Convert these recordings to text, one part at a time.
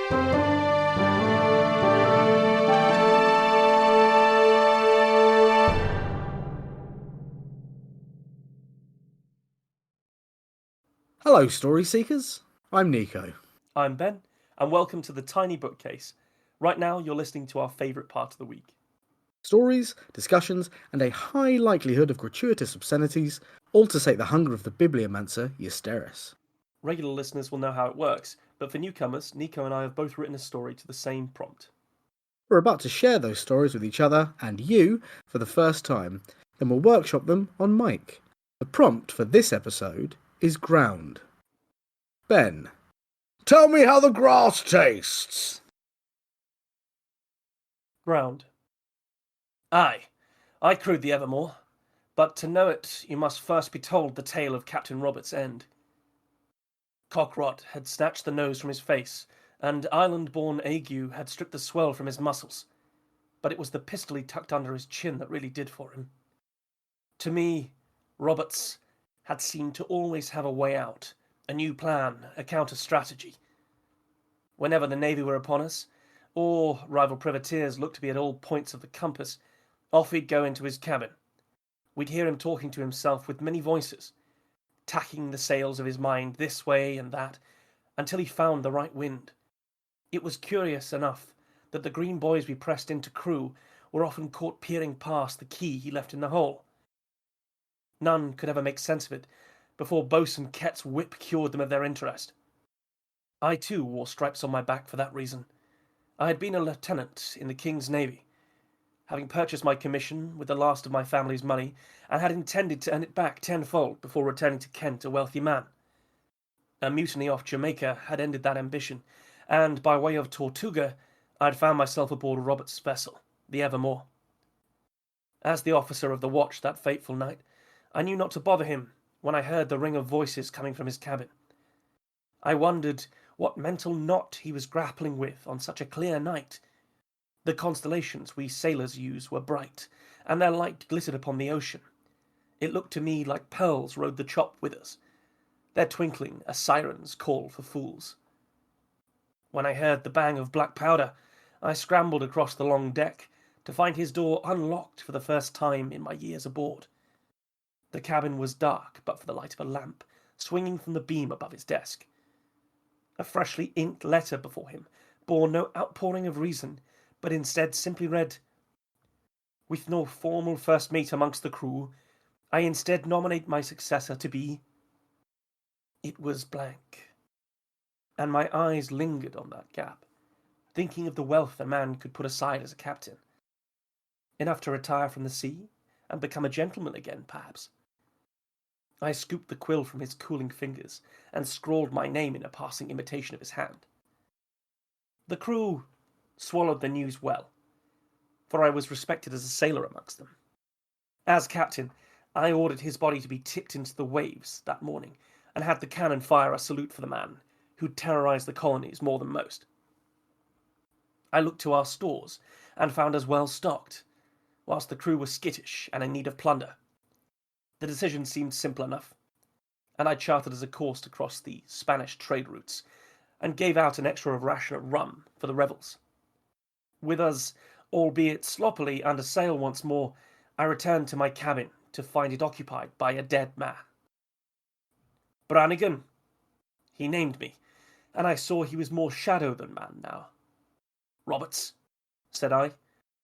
Hello, story seekers. I'm Nico. I'm Ben, and welcome to the Tiny Bookcase. Right now, you're listening to our favourite part of the week. Stories, discussions, and a high likelihood of gratuitous obscenities, all to sate the hunger of the bibliomancer Eusteris. Regular listeners will know how it works, but for newcomers, Nico and I have both written a story to the same prompt. We're about to share those stories with each other and you for the first time, then we'll workshop them on mic. The prompt for this episode is ground. Ben, tell me how the grass tastes. Ground. Aye, I crewed the Evermore, but to know it, you must first be told the tale of Captain Robert's end. Cockrot had snatched the nose from his face, and island-born ague had stripped the swell from his muscles, but it was the pistol he tucked under his chin that really did for him. To me, Roberts had seemed to always have a way out, a new plan, a counter-strategy. Whenever the Navy were upon us, or rival privateers looked to be at all points of the compass, off he'd go into his cabin. We'd hear him talking to himself with many voices, tacking the sails of his mind this way and that, until he found the right wind. It was curious enough that the green boys we pressed into crew were often caught peering past the key he left in the hole. None could ever make sense of it before Boatswain Kett's whip cured them of their interest. I too wore stripes on my back for that reason. I had been a lieutenant in the King's Navy, having purchased my commission with the last of my family's money, and had intended to earn it back tenfold before returning to Kent a wealthy man. A mutiny off Jamaica had ended that ambition, and by way of Tortuga, I had found myself aboard Robert's vessel, the Evermore. As the officer of the watch that fateful night, I knew not to bother him when I heard the ring of voices coming from his cabin. I wondered what mental knot he was grappling with on such a clear night. The constellations we sailors use were bright, and their light glittered upon the ocean. It looked to me like pearls rode the chop with us, their twinkling a siren's call for fools. When I heard the bang of black powder, I scrambled across the long deck to find his door unlocked for the first time in my years aboard. The cabin was dark but for the light of a lamp swinging from the beam above his desk. A freshly inked letter before him bore no outpouring of reason, but instead simply read, "With no formal first mate amongst the crew, I instead nominate my successor to be." It was blank, and my eyes lingered on that gap, thinking of the wealth a man could put aside as a captain. Enough to retire from the sea and become a gentleman again, perhaps. I scooped the quill from his cooling fingers and scrawled my name in a passing imitation of his hand. The crew swallowed the news well, for I was respected as a sailor amongst them. As captain, I ordered his body to be tipped into the waves that morning, and had the cannon fire a salute for the man who'd terrorized the colonies more than most. I looked to our stores and found us well stocked, whilst the crew were skittish and in need of plunder. The decision seemed simple enough, and I chartered us a course to cross the Spanish trade routes, and gave out an extra ration of rum for the revels. With us, albeit sloppily, under sail once more, I returned to my cabin to find it occupied by a dead man. Brannigan, he named me, and I saw he was more shadow than man now. "Roberts," said I,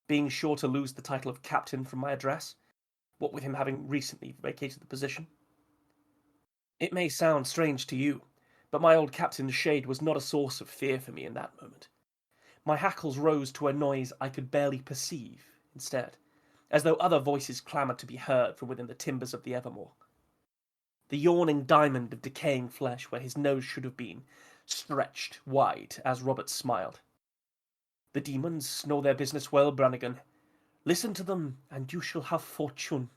being sure to lose the title of captain from my address, what with him having recently vacated the position. It may sound strange to you, but my old captain's shade was not a source of fear for me in that moment. My hackles rose to a noise I could barely perceive, instead, as though other voices clamoured to be heard from within the timbers of the Evermore. The yawning diamond of decaying flesh where his nose should have been stretched wide as Roberts smiled. "The demons know their business well, Brannigan. Listen to them, and you shall have fortune."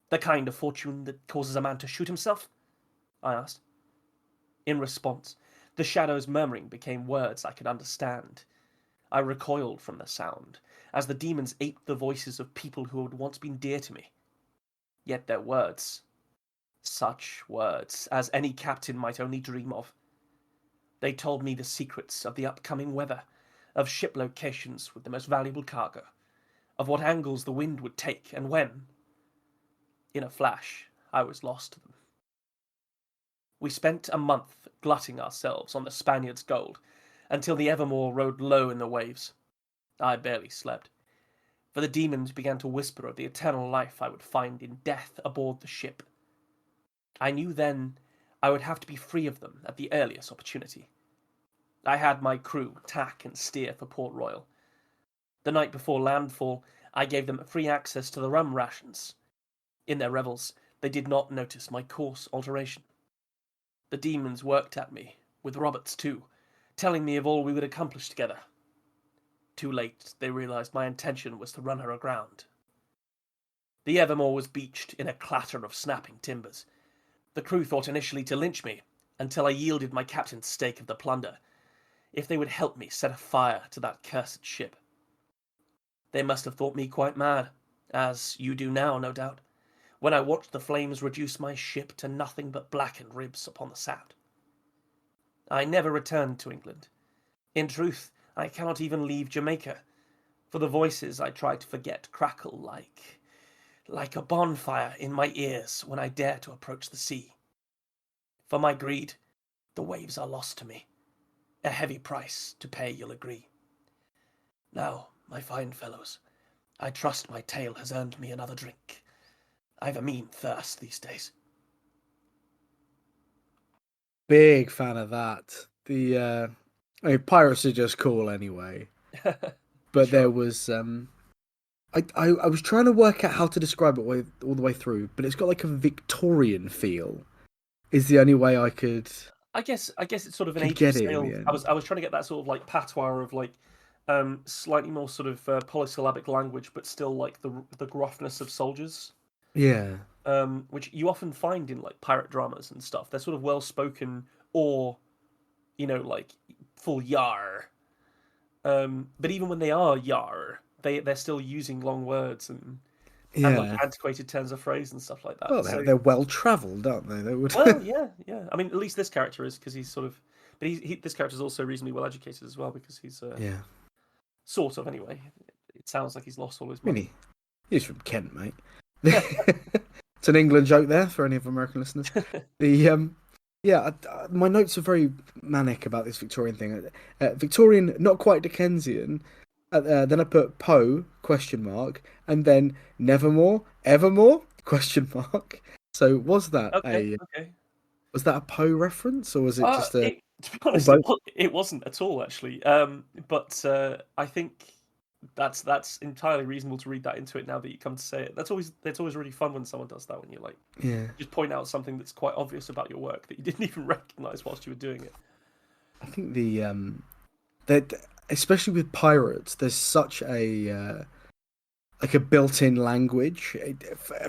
"The kind of fortune that causes a man to shoot himself?" I asked. In response, the shadow's murmuring became words I could understand. I recoiled from the sound, as the demons aped the voices of people who had once been dear to me. Yet their words, such words as any captain might only dream of. They told me the secrets of the upcoming weather, of ship locations with the most valuable cargo, of what angles the wind would take and when. In a flash, I was lost to them. We spent a month glutting ourselves on the Spaniards' gold until the Evermore rode low in the waves. I barely slept, for the demons began to whisper of the eternal life I would find in death aboard the ship. I knew then I would have to be free of them at the earliest opportunity. I had my crew tack and steer for Port Royal. The night before landfall, I gave them free access to the rum rations. In their revels, they did not notice my course alteration. The demons worked at me, with Roberts too, telling me of all we would accomplish together. Too late, they realized my intention was to run her aground. The Evermore was beached in a clatter of snapping timbers. The crew thought initially to lynch me, until I yielded my captain's stake of the plunder, if they would help me set a fire to that cursed ship. They must have thought me quite mad, as you do now, no doubt, when I watched the flames reduce my ship to nothing but blackened ribs upon the sand. I never returned to England. In truth, I cannot even leave Jamaica, for the voices I try to forget crackle like a bonfire in my ears when I dare to approach the sea. For my greed, the waves are lost to me. A heavy price to pay, you'll agree. Now, my fine fellows, I trust my tale has earned me another drink. I've a mean thirst these days. Big fan of that. I mean, pirates are just cool anyway. But Sure. there was I was trying to work out how to describe it all the way through, but it's got like a Victorian feel. Is the only way I could I guess it's sort of an age of get it in sail. the I end. was trying to get that sort of like patois of like slightly more sort of polysyllabic language, but still like the gruffness of soldiers. Yeah. Which you often find in like pirate dramas and stuff. They're sort of well spoken or like full yar. But even when they are yar, they're still using long words and like Yeah. antiquated turns of phrase and stuff like that. Well, So they're well travelled, aren't they? They would. well, yeah, yeah. I mean, at least this character is because he's sort of, but this character is also reasonably well educated as well because he's Yeah. sort of anyway. It sounds like he's lost all his I mean, money. he's from Kent, mate. It's an England joke there for any of American listeners. The Yeah, my notes are very manic about this Victorian thing. Victorian, not quite Dickensian. Then I put Poe question mark, and then Nevermore, Evermore question mark. So Okay, okay. was that a Poe reference, or was it just a To be or honest, both? it wasn't at all actually. But I think that's entirely reasonable to read that into it now that you come to say it. It's always really fun when someone does that when you like Yeah, just point out something that's quite obvious about your work that you didn't even recognize whilst you were doing it. I think that especially with pirates, there's such like a built-in language.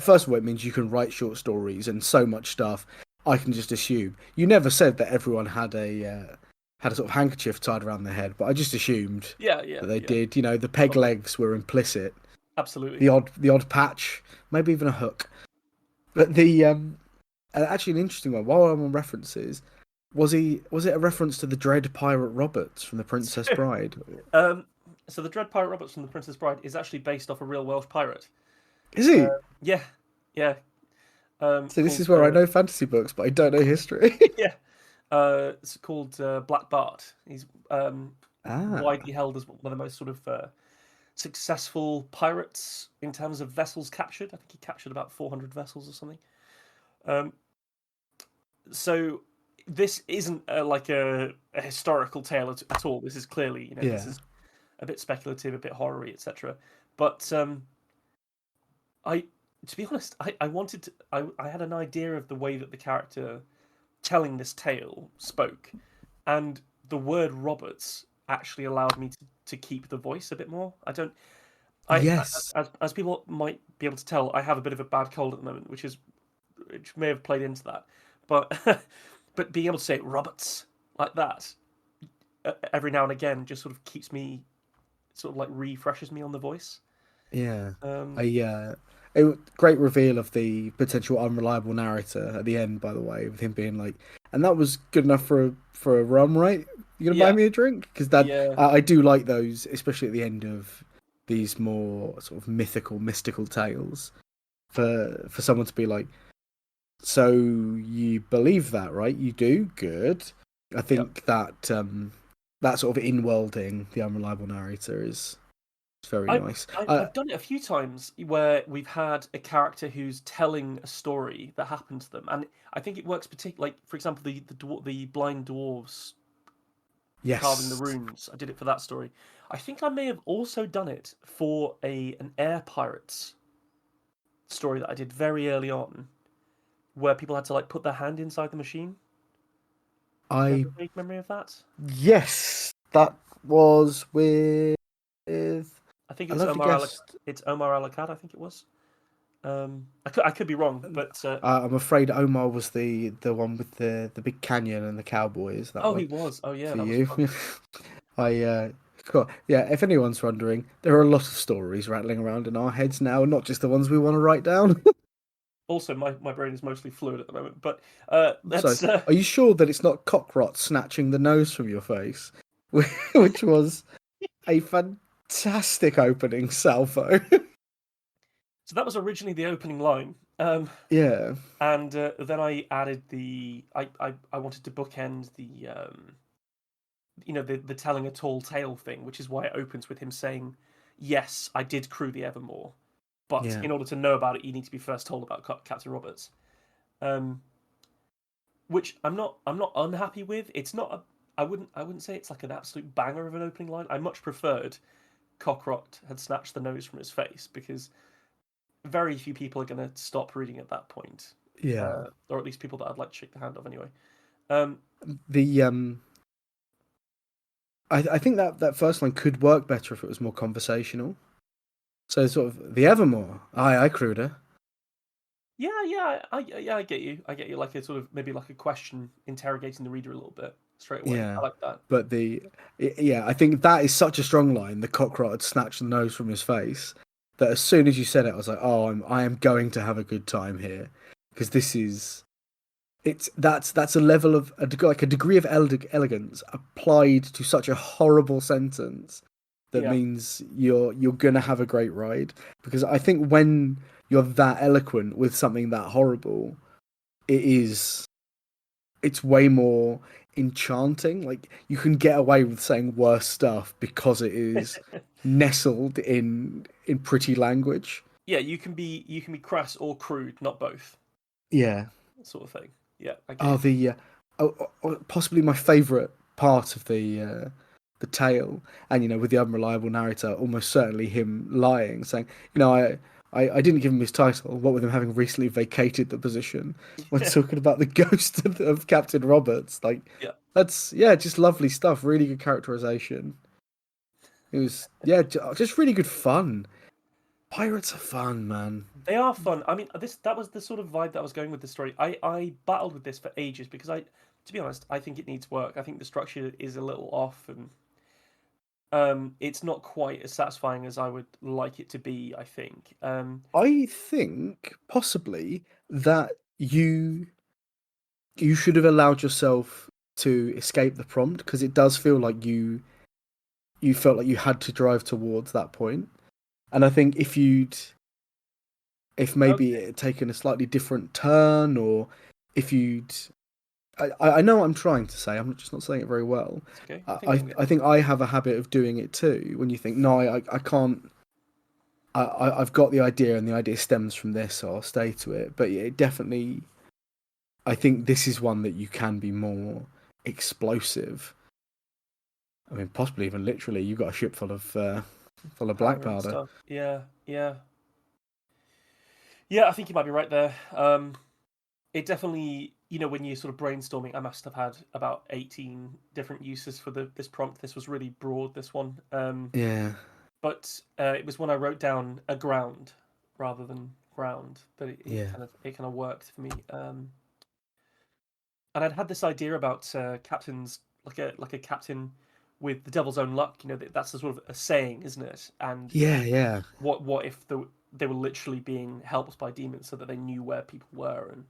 First of all, it means you can write short stories and so much stuff. I can just assume. You never said that everyone had a sort of handkerchief tied around their head, but I just assumed Yeah, yeah, that they yeah. did. You know, the peg Totally. legs were implicit. Absolutely. The odd patch, maybe even a hook. But actually an interesting one. While I'm on references, was it a reference to the Dread Pirate Roberts from The Princess Bride? Um, so the Dread Pirate Roberts from The Princess Bride is actually based off a real Welsh pirate. Is Uh, he? yeah, yeah. So this Called is where I know fantasy books, but I don't know history. yeah. It's called Black Bart. He's Ah, widely held as one of the most sort of successful pirates in terms of vessels captured. I think he captured about 400 vessels or something. Um, so this isn't like a historical tale at all. This is clearly, this yeah, is a bit speculative, a bit horror-y, etc. But I, to be honest, I wanted to. I had an idea of the way that the character telling this tale spoke, and the word Roberts actually allowed me to keep the voice a bit more. I don't. yes, As people might be able to tell, I have a bit of a bad cold at the moment, which may have played into that. But but being able to say Roberts like that every now and again just sort of keeps me sort of like refreshes me on the voice. yeah. Um, I great reveal of the potential unreliable narrator at the end. By the way, with him being like, and that was good enough for a rum, right? You gonna buy Yeah, me a drink? Because that yeah. I do like those, especially at the end of these more sort of mystical tales. For someone to be like, so you believe that, right? You do, good. I Yep. think that that sort of in-worlding the unreliable narrator is very I've, nice. I've done it a few times where we've had a character who's telling a story that happened to them, and I think it works particularly. Like, for example, the blind dwarves carving the Yes, runes. I did it for that story. I think I may have also done it for an air pirates story that I did very early on, where people had to like put their hand inside the machine. Do you I have a vague memory of that? yes, that was with I think a it's lovely guest. It's Omar Alakad. I think it was. I could be wrong, but I'm afraid Omar was the one with the big canyon and the cowboys. That oh, he one was. Oh yeah, for that was you. fun. I yeah. If anyone's wondering, there are a lot of stories rattling around in our heads now, not just the ones we want to write down. Also, my brain is mostly fluid at the moment. But So, let's. are you sure that it's not Cockrot snatching the nose from your face, which was a fantastic opening salvo? So that was originally the opening line. Yeah, And then I added I wanted to bookend the the telling a tall tale thing, which is why it opens with him saying, "Yes, I did crew the Evermore, but yeah. in order to know about it, you need to be first told about Captain Roberts." Um, which I'm not unhappy with. It's not a I wouldn't say it's like an absolute banger of an opening line. I much preferred Cockrot had snatched the nose from his face because very few people are going to stop reading at that point, Yeah. or at least people that I'd like to shake the hand of anyway. Um, The I think that first line could work better if it was more conversational. So sort of the Evermore. I crewed her. yeah, yeah, yeah, I get you. I get you. Like a sort of maybe like a question interrogating the reader a little bit straight away. Yeah. I like that. But yeah, I think that is such a strong line. The Cockrot had snatched the nose from his face. That as soon as you said it, I was like, oh, I am going to have a good time here because this is that's a level of like a degree of elegance applied to such a horrible sentence that Yeah, means you're gonna have a great ride because I think when you're that eloquent with something that horrible, it's way more enchanting. Like you can get away with saying worse stuff because it is nestled in pretty language. yeah. You can be crass or crude, not both, Yeah. sort of thing. Yeah, I get Oh, you. possibly my favourite part of the tale, and with the unreliable narrator, almost certainly him lying, saying, I didn't give him his title. What with him having recently vacated the position, when talking about the ghost of Captain Roberts, like Yeah, that's yeah, just lovely stuff. Really good characterization. It was yeah, just really good fun. Pirates are fun, man. they are fun. I mean, this that was the sort of vibe that I was going with the story. I battled with this for ages because to be honest, I think it needs work. I think the structure is a little off and it's not quite as satisfying as I would like it to be. I think. I think possibly that you should have allowed yourself to escape the prompt because it does feel like you felt like you had to drive towards that point. And I think if maybe it Okay, had taken a slightly different turn, or if you'd I know what I'm trying to say. I'm just not saying it very well. that's okay. I think I I can get I there. think I have a habit of doing it too. When you think, no, I can't. I've got the idea, and the idea stems from this, so I'll stay to it. But it definitely, I think this is one that you can be more explosive. I mean, possibly even literally, you've got a ship full of black Powder and powder. stuff. Yeah, yeah, yeah. I think you might be right there. It definitely, when you're sort of brainstorming, I must have had about 18 different uses for this prompt. This was really broad, this one. Yeah, But it was when I wrote down aground rather than ground that yeah, it kind of worked for me. And I'd had this idea about captains, like a captain with the devil's own luck. That's a sort of a saying, isn't it? And yeah, yeah, what if they were literally being helped by demons so that they knew where people were and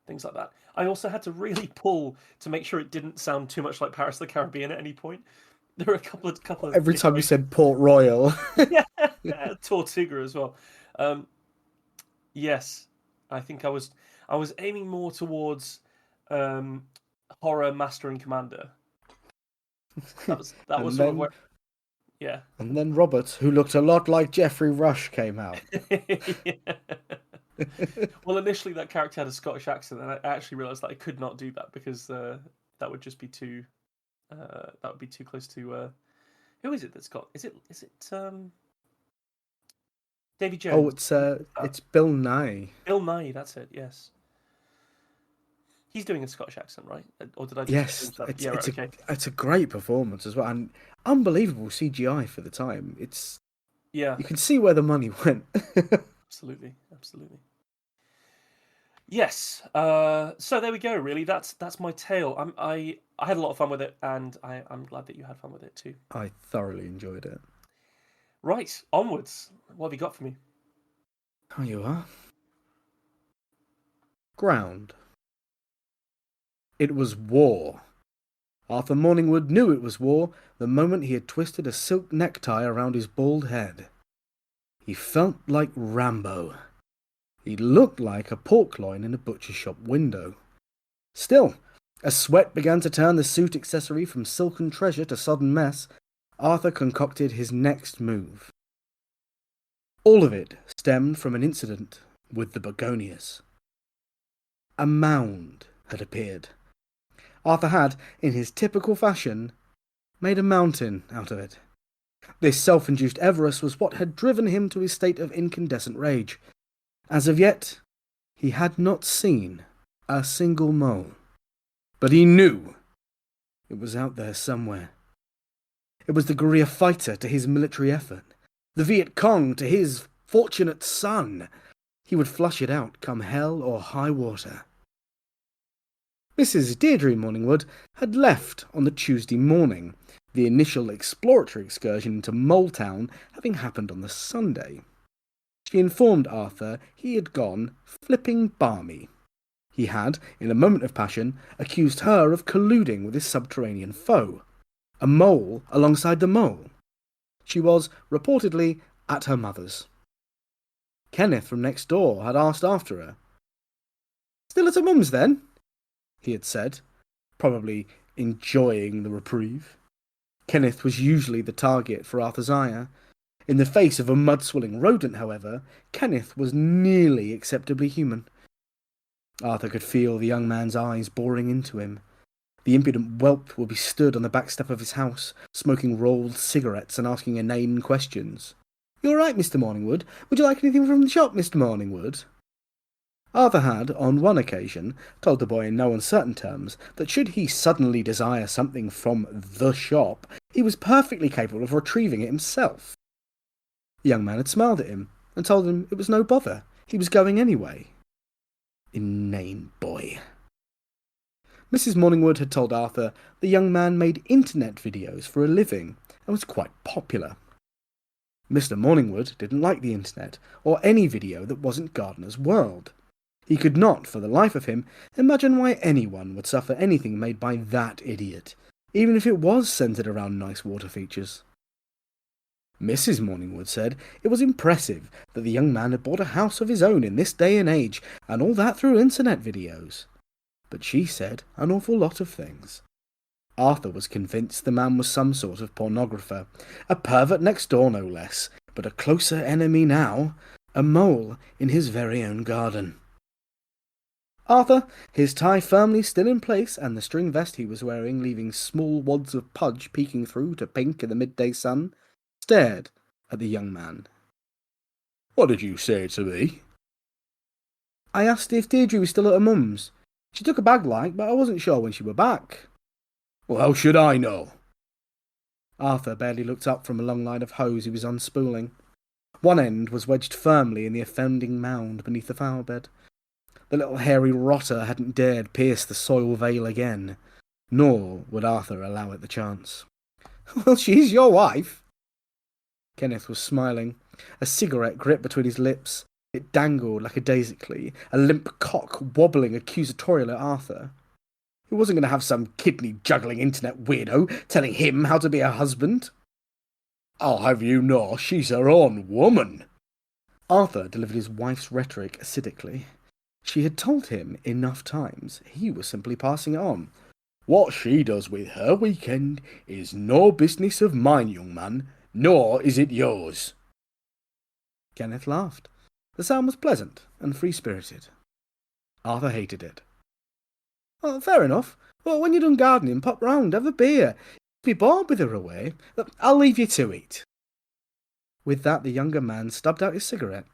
things like that. I also had to really pull to make sure it didn't sound too much like Paris of the Caribbean at any point. There were a couple of Every time you iterations. said Port Royal. Yeah, Tortuga as well. Um, yes, I think I was aiming more towards um, horror master and commander. That was and sort of then where, yeah. and then Robert, who looked a lot like Geoffrey Rush, came out. Yeah. Well, initially that character had a Scottish accent, and I actually realised that I could not do that because that would just be too that would be too close to who is it that's got? Is it Davy Oh, Jones? it's Bill Nye. Bill Nye, that's it. Yes, he's doing a Scottish accent, right? Or did I just Yes, change that? it's Yeah, right. it's a Okay. it's a great performance as well, and unbelievable CGI for the time. It's Yeah, You can see where the money went. absolutely, absolutely. Yes. So there we go. Really, that's my tale. I had a lot of fun with it, and I'm glad that you had fun with it too. I thoroughly enjoyed it. Right, onwards. What have you got for me? Oh, you are. Ground. It was war. Arthur Morningwood knew it was war the moment he had twisted a silk necktie around his bald head. He felt like Rambo. He looked like a pork loin in a butcher shop window. Still, as sweat began to turn the suit accessory from silken treasure to sodden mess, Arthur concocted his next move. All of it stemmed from an incident with the begonias. A mound had appeared. Arthur had, in his typical fashion, made a mountain out of it. This self-induced avarice was what had driven him to his state of incandescent rage. As of yet, he had not seen a single mole. But he knew it was out there somewhere. It was the guerrilla fighter to his military effort, the Viet Cong to his fortunate son. He would flush it out come hell or high water. Mrs. Deirdre Morningwood had left on the Tuesday morning, the initial exploratory excursion into Mole Town having happened on the Sunday. She informed Arthur he had gone flipping balmy. He had, in a moment of passion, accused her of colluding with his subterranean foe, a mole alongside the mole. She was, reportedly, at her mother's. Kenneth from next door had asked after her. "Still at her mum's, then?" he had said, probably enjoying the reprieve. Kenneth was usually the target for Arthur's ire. In the face of a mud-swilling rodent, however, Kenneth was nearly acceptably human. Arthur could feel the young man's eyes boring into him. The impudent whelp would be stood on the back step of his house, smoking rolled cigarettes and asking inane questions. "You all right, Mr. Morningwood? Would you like anything from the shop, Mr. Morningwood?" Arthur had, on one occasion, told the boy in no uncertain terms that should he suddenly desire something from the shop, he was perfectly capable of retrieving it himself. The young man had smiled at him and told him it was no bother. He was going anyway. Inane boy. Mrs. Morningwood had told Arthur the young man made internet videos for a living and was quite popular. Mr. Morningwood didn't like the internet or any video that wasn't Gardener's World. He could not, for the life of him, imagine why anyone would suffer anything made by that idiot, even if it was centred around nice water features. Mrs. Morningwood said it was impressive that the young man had bought a house of his own in this day and age, and all that through internet videos. But she said an awful lot of things. Arthur was convinced the man was some sort of pornographer, a pervert next door no less, but a closer enemy now, a mole in his very own garden. Arthur, his tie firmly still in place and the string vest he was wearing leaving small wads of pudge peeking through to pink in the midday sun, stared at the young man. "What did you say to me?" "I asked if Deirdre was still at her mum's. She took a bag like, but I wasn't sure when she were back." "Well, how should I know?" Arthur barely looked up from a long line of hose he was unspooling. One end was wedged firmly in the offending mound beneath the fowl bed. The little hairy rotter hadn't dared pierce the soil veil again, nor would Arthur allow it the chance. "Well, she's your wife." Kenneth was smiling, a cigarette gripped between his lips, It dangled lackadaisically, a limp cock wobbling accusatorial at Arthur. He wasn't going to have some kidney-juggling internet weirdo telling him how to be a husband. I'll have you know she's her own woman. Arthur delivered his wife's rhetoric acidically. She had told him enough times. He was simply passing it on. What she does with her weekend is no business of mine, young man, nor is it yours. Kenneth laughed. The sound was pleasant and free-spirited. Arthur hated it. Oh, fair enough. Well, when you're done gardening, pop round, have a beer. If you're bored with her away, I'll leave you to it. With that, the younger man stubbed out his cigarette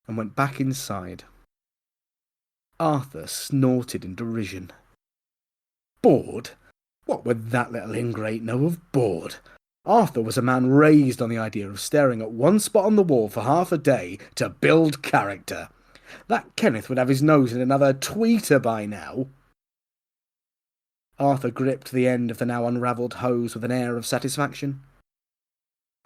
and went back inside. Arthur snorted in derision. Bored? What would that little ingrate know of bored? Arthur was a man raised on the idea of staring at one spot on the wall for half a day to build character. That Kenneth would have his nose in another tweeter by now. Arthur gripped the end of the now unravelled hose with an air of satisfaction.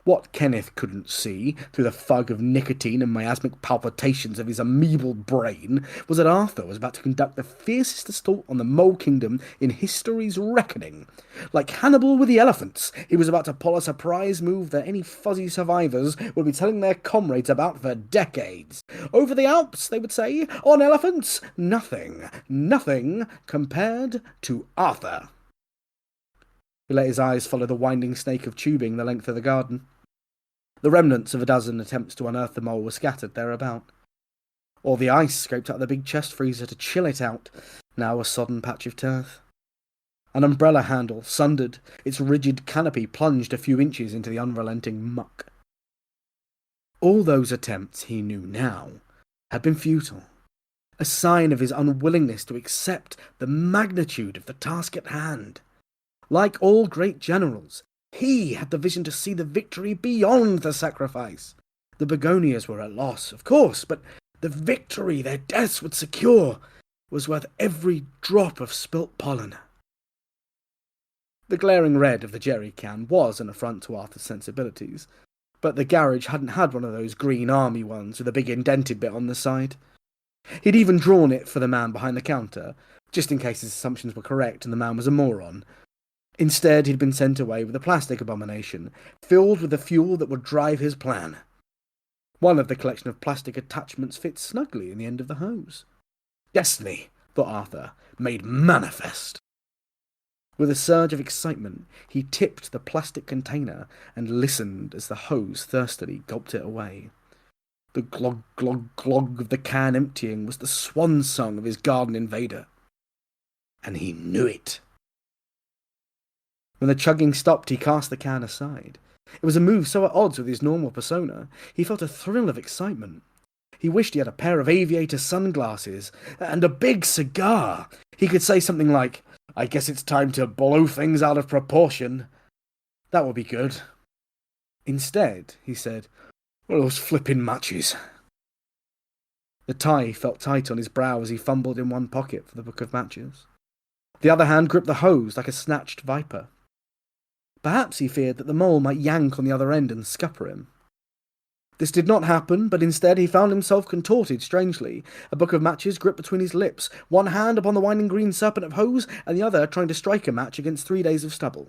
What Kenneth couldn't see, through the fog of nicotine and miasmic palpitations of his amoebal brain, was that Arthur was about to conduct the fiercest assault on the Mole Kingdom in history's reckoning. Like Hannibal with the elephants, he was about to pull a surprise move that any fuzzy survivors would be telling their comrades about for decades. Over the Alps, they would say, on elephants, nothing compared to Arthur. He let his eyes follow the winding snake of tubing the length of the garden. The remnants of a dozen attempts to unearth the mole were scattered thereabout. All the ice scraped out of the big chest freezer to chill it out, now a sodden patch of turf. An umbrella handle sundered, its rigid canopy plunged a few inches into the unrelenting muck. All those attempts, he knew now, had been futile, a sign of his unwillingness to accept the magnitude of the task at hand. Like all great generals, he had the vision to see the victory beyond the sacrifice. The begonias were at loss, of course, but the victory their deaths would secure was worth every drop of spilt pollen. The glaring red of the jerry can was an affront to Arthur's sensibilities, but the garage hadn't had one of those green army ones with a big indented bit on the side. He'd even drawn it for the man behind the counter, just in case his assumptions were correct and the man was a moron. Instead, he'd been sent away with a plastic abomination, filled with the fuel that would drive his plan. One of the collection of plastic attachments fit snugly in the end of the hose. Destiny, thought Arthur, made manifest. With a surge of excitement, he tipped the plastic container and listened as the hose thirstily gulped it away. The glog, glog, glog of the can emptying was the swan song of his garden invader. And he knew it. When the chugging stopped, he cast the can aside. It was a move so at odds with his normal persona, he felt a thrill of excitement. He wished he had a pair of aviator sunglasses and a big cigar. He could say something like, I guess it's time to blow things out of proportion. That would be good. Instead, he said, what are those flipping matches? The tie felt tight on his brow as he fumbled in one pocket for the book of matches. The other hand gripped the hose like a snatched viper. Perhaps he feared that the mole might yank on the other end and scupper him. This did not happen, but instead he found himself contorted strangely, a book of matches gripped between his lips, one hand upon the winding green serpent of hose, and the other trying to strike a match against 3 days of stubble.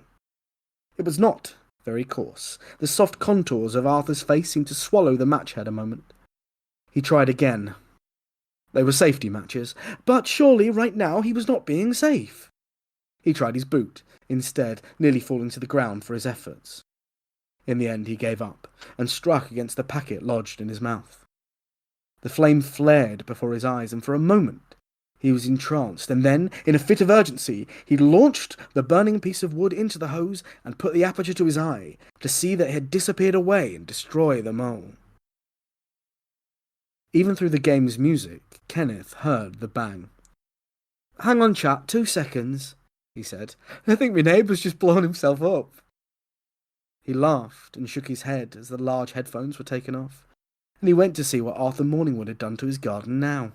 It was not very coarse. The soft contours of Arthur's face seemed to swallow the match head a moment. He tried again. They were safety matches, but surely right now he was not being safe. He tried his boot, instead nearly falling to the ground for his efforts. In the end he gave up, and struck against the packet lodged in his mouth. The flame flared before his eyes, and for a moment he was entranced, and then, in a fit of urgency, he launched the burning piece of wood into the hose and put the aperture to his eye, to see that it had disappeared away and destroy the mole. Even through the game's music, Kenneth heard the bang. Hang on, chap, 2 seconds, he said. I think my neighbour's just blown himself up. He laughed and shook his head as the large headphones were taken off, and he went to see what Arthur Morningwood had done to his garden now.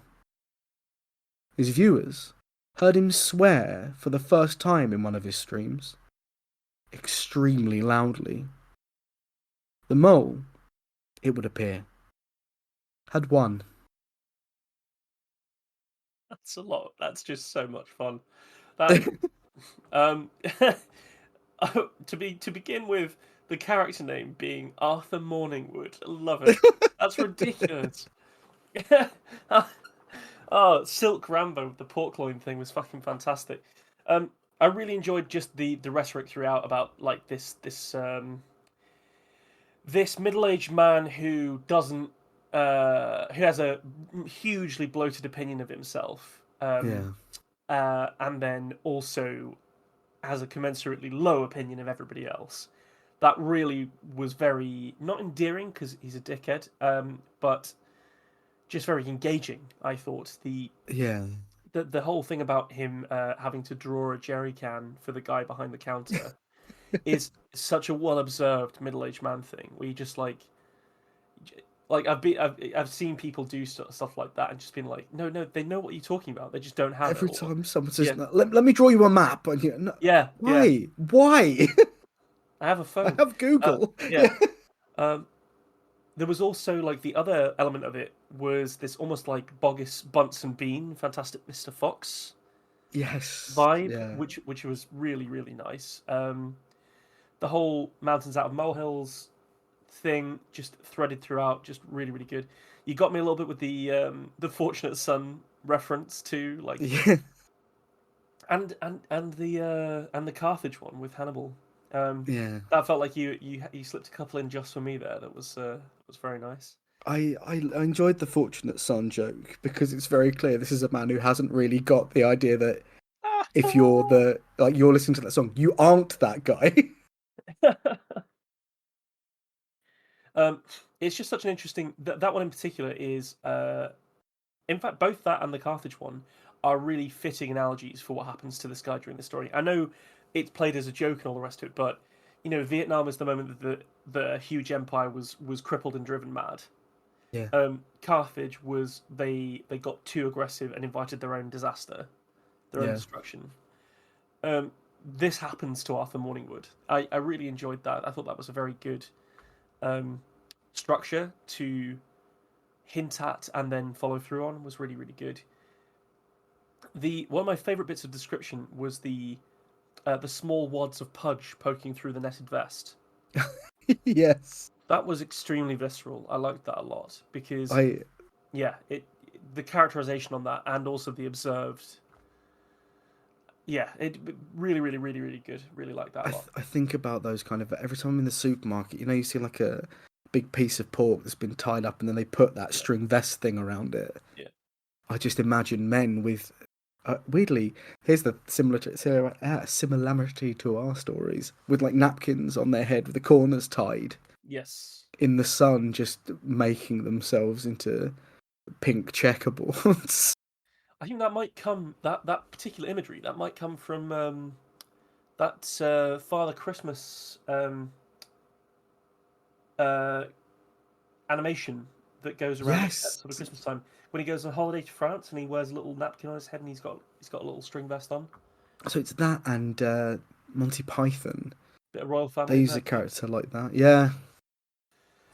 His viewers heard him swear for the first time in one of his streams, extremely loudly. The mole, it would appear, had won. That's a lot. That's just so much fun. That um, to begin with, the character name being Arthur Morningwood. I love it. That's ridiculous. Oh, Silk Rambo, the pork loin thing was fucking fantastic. Um, I really enjoyed just the rhetoric throughout about like this middle-aged man who doesn't who has a hugely bloated opinion of himself, Yeah. and then also has a commensurately low opinion of everybody else. That really was very not endearing because he's a dickhead, but just very engaging. I thought Yeah. the whole thing about him having to draw a jerry can for the guy behind the counter is such a well observed middle aged man thing. Where you just like I've seen people do stuff like that and just been like, no, they know what you're talking about. They just don't have it. Every Or time someone says, yeah, "No, let me draw you a map," and you no, yeah. why? Why? I have a I phone. have Google. Yeah. Um, there was also like the other element of it was this almost like Boggis Bunsen Bean, Fantastic Mr. Fox Yes. vibe, Yeah. which was really nice. The whole mountains out of molehills thing just threaded throughout, just really good. You got me a little bit with the Fortunate Son reference too, like Yeah. and the Carthage one with Hannibal. Yeah. That felt like you slipped a couple in just for me there. That was very nice. I enjoyed the fortunate son joke because it's very clear this is a man who hasn't really got the idea that if you're the like you're listening to that song, you aren't that guy. um, it's just such an interesting that one in particular is in fact both that and the Carthage one are really fitting analogies for what happens to this guy during the story. I know it's played as a joke and all the rest of it, but Vietnam is the moment that the huge empire was crippled and driven mad. Yeah. Carthage was they got too aggressive and invited their own disaster, their own Yeah. destruction. Um, this happens to Arthur Morningwood. I really enjoyed that. I thought that was a very good um, structure to hint at and then follow through on. Was really good. The one of my favourite bits of description was the small wads of pudge poking through the netted vest. Yes. That was extremely visceral. I liked that a lot because I yeah, it the characterization on that and also the observed. Yeah, it really good. Really like that a lot. I think about those kind of every time I'm in the supermarket, you see like a big piece of pork that's been tied up and then they put that Yeah, string vest thing around it. yeah, I just imagine men with weirdly, here's the similarity to our stories with like napkins on their head with the corners tied yes. in the sun, just making themselves into pink checkerboards. I think that might come that particular imagery that might come from that Father Christmas uh, animation that goes around at Yes. sort of Christmas time when he goes on holiday to France and he wears a little napkin on his head and he's got a little string vest on. So it's that and Monty Python. Bit of royal They family in use a there too. character like that. Yeah,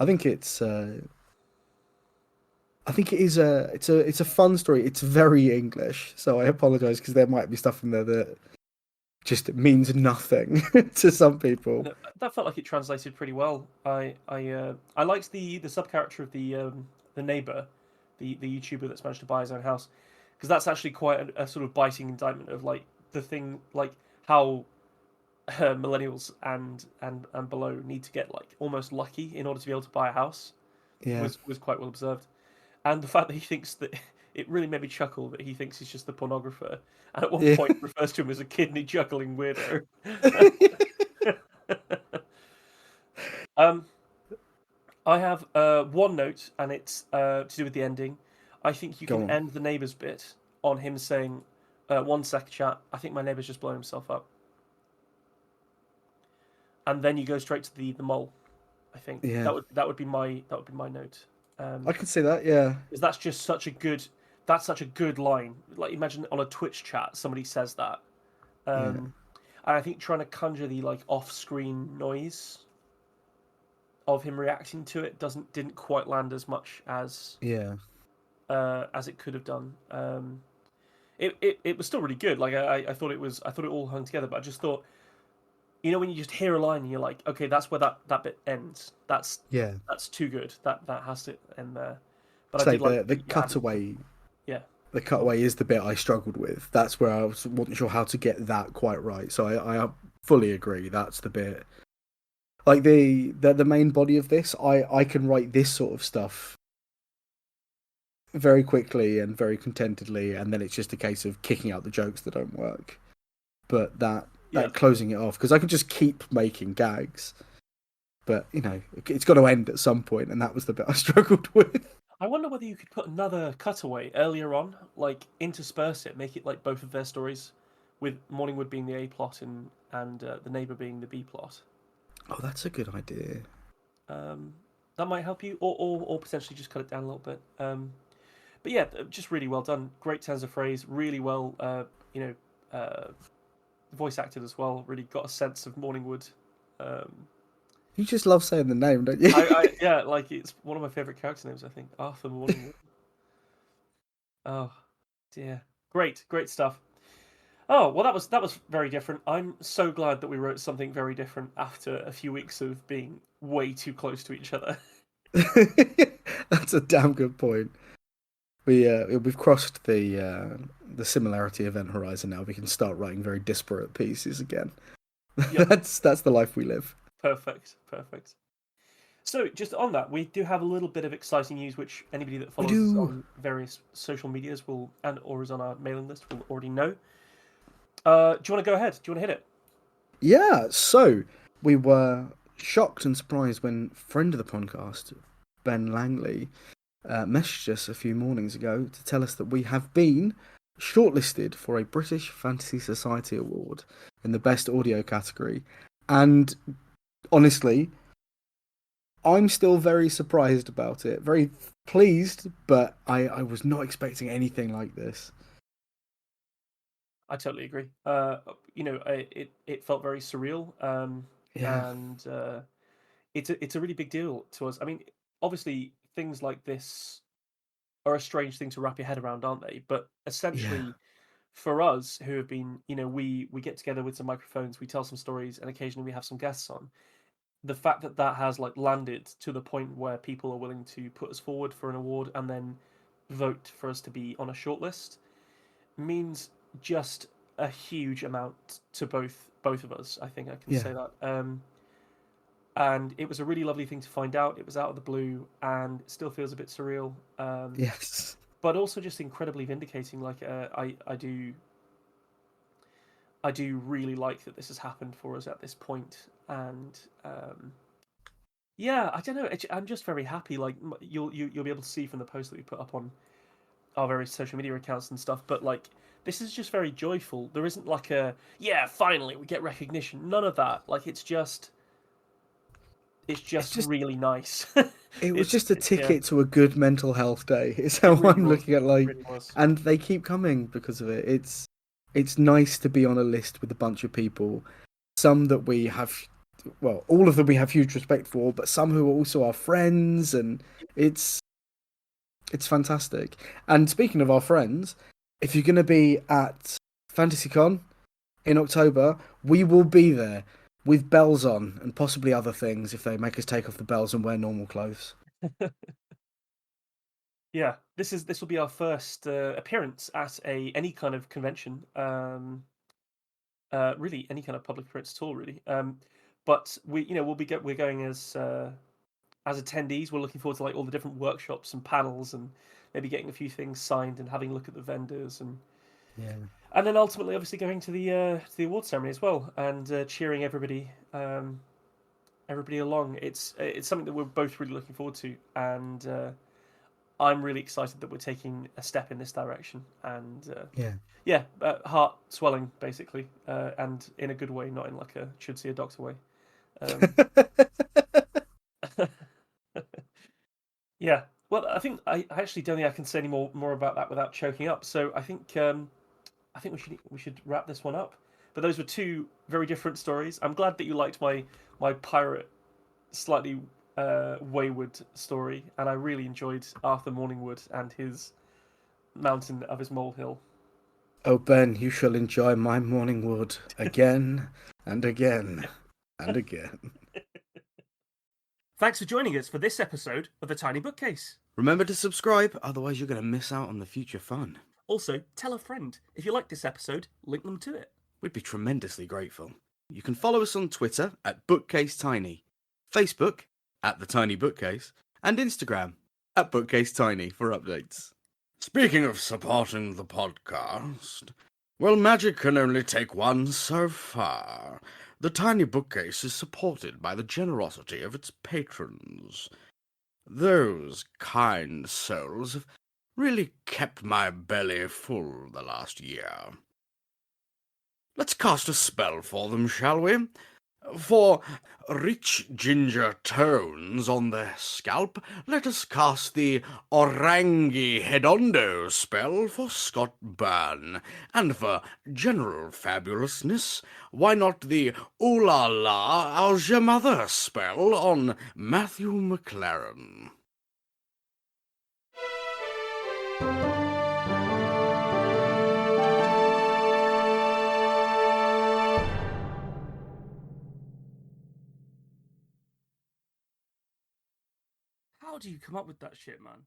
I think I think it is it's a fun story. It's very English, so I apologise because there might be stuff in there that just means nothing to some people. That felt like it translated pretty well. I liked the sub character of the neighbor, the YouTuber that's managed to buy his own house, because that's actually quite a sort of biting indictment of like the thing like how millennials and below need to get like almost lucky in order to be able to buy a house Yeah, was quite well observed, and the fact that he thinks that it really made me chuckle that he thinks he's just the pornographer, and at one yeah. point refers to him as a kidney juggling weirdo. um, I have one note, and it's to do with the ending. I think you Go can on. end the neighbours bit on him saying, "One sec, chat. I think my neighbour's just blown himself up," and then you go straight to the mole. I think Yeah, that would be my note. I could say that. Yeah, Because that's such a good line. Like imagine on a Twitch chat somebody says that, yeah, and I think trying to conjure the like off-screen noise of him reacting to it didn't quite land as much as yeah. it could have done. it was still really good. Like I thought I thought it all hung together, but I just thought, when you just hear a line and you're like, okay, that's where that bit ends. Yeah. That's too good. That has to end there. But I Say did like the you added some, cutaway. yeah. The Go on. cutaway is the bit I struggled with. That's where wasn't sure how to get that quite right. So I fully agree. That's the bit. Like the main body of this, I can write this sort of stuff very quickly and very contentedly, and then it's just a case of kicking out the jokes that don't work. But Yeah. that closing it off, because I can just keep making gags, but it's got to end at some point, and that was the bit I struggled with. I wonder whether you could put another cutaway earlier on, like intersperse it, make it like both of their stories, with Morningwood being the A plot and the neighbor being the B plot. Oh, that's a good idea. Um, that might help you, or potentially just cut it down a little bit. But yeah, just really well done. Great turns of phrase, really well, you know, voice acted as well. Really got a sense of Morningwood. Um, You just love saying the name, don't you? yeah, like it's one of my favorite character names. I think Arthur Morningwood. Oh dear, great stuff. Oh well, that was very different. I'm so glad that we wrote something very different after a few weeks of being way too close to each other. That's a damn good point. We've crossed the similarity event horizon now. We can start writing very disparate pieces again. Yep, That's the life we live. perfect. So, just on that, we do have a little bit of exciting news, which anybody that We follows us do. on various social medias will, and or is on our mailing list, will already know. Do you want to go ahead? Do you want to hit it? Yeah, so we were shocked and surprised when friend of the podcast, Ben Langley, messaged us a few mornings ago to tell us that we have been shortlisted for a British Fantasy Society Award in the Best Audio category. And honestly, I'm still very surprised about it. Very pleased, but I was not expecting anything like this. I totally agree. It felt very surreal, Yeah, and it's a really big deal to us. I mean, obviously, things like this are a strange thing to wrap your head around, aren't they? But yeah, essentially, for us who have been, we get together with some microphones, we tell some stories, and occasionally we have some guests on. The fact that that has like landed to the point where people are willing to put us forward for an award and then vote for us to be on a shortlist means just a huge amount to both of us. I think I can yeah, say that. And it was a really lovely thing to find out. It was out of the blue, and it still feels a bit surreal. yes, But also just incredibly vindicating. Like I do really like that this has happened for us at this point, and yeah, I don't know. I'm just very happy. Like you'll be able to see from the post that we put up on our various social media accounts and stuff. But like this is just very joyful. There isn't like a yeah, finally we get recognition. None of that. Like it's it's just just really nice. it was just a Yeah, ticket to a good mental health day. It's it how really I'm was. looking at It like, really was. and they keep coming because of it. It's nice to be on a list with a bunch of people, some that we have, well, all of them we have huge respect for, but some who are also our friends, and it's it's fantastic. And speaking of our friends, if you're going to be at FantasyCon in October, we will be there with bells on and possibly other things if they make us take off the bells and wear normal clothes. Yeah, this will be our first appearance at a any kind of convention. Really any kind of public appearance at all, really. But we're going as attendees. We're looking forward to like all the different workshops and panels, and maybe getting a few things signed and having a look at the vendors, Yeah. and then ultimately, obviously, going to the award ceremony as well, and cheering everybody along. It's something that we're both really looking forward to, and I'm really excited that we're taking a step in this direction. And Yeah. yeah, heart swelling basically, and in a good way, not in like a should see a doctor way. Um, yeah. Well, I think I actually don't think I can say any more about that without choking up. So I think we should wrap this one up. But those were two very different stories. I'm glad that you liked my pirate, slightly wayward story, and I really enjoyed Arthur Morningwood and his mountain of his molehill. Oh, Ben, you shall enjoy my morning wood again and again and again. Thanks for joining us for this episode of The Tiny Bookcase. Remember to subscribe, otherwise you're going to miss out on the future fun. Also, tell a friend. If you like this episode, link them to it. We'd be tremendously grateful. You can follow us on Twitter at BookcaseTiny, Facebook at The Tiny Bookcase, and Instagram at BookcaseTiny for updates. Speaking of supporting the podcast, well, magic can only take one so far. The Tiny Bookcase is supported by the generosity of its patrons. Those kind souls have really kept my belly full the last year. Let's cast a spell for them, shall we? For rich ginger tones on their scalp, let us cast the Orangi Hedondo spell for Scott Byrne. And for general fabulousness, why not the Ooh La La How's Your Mother spell on Matthew McLaren? How do you come up with that shit, man?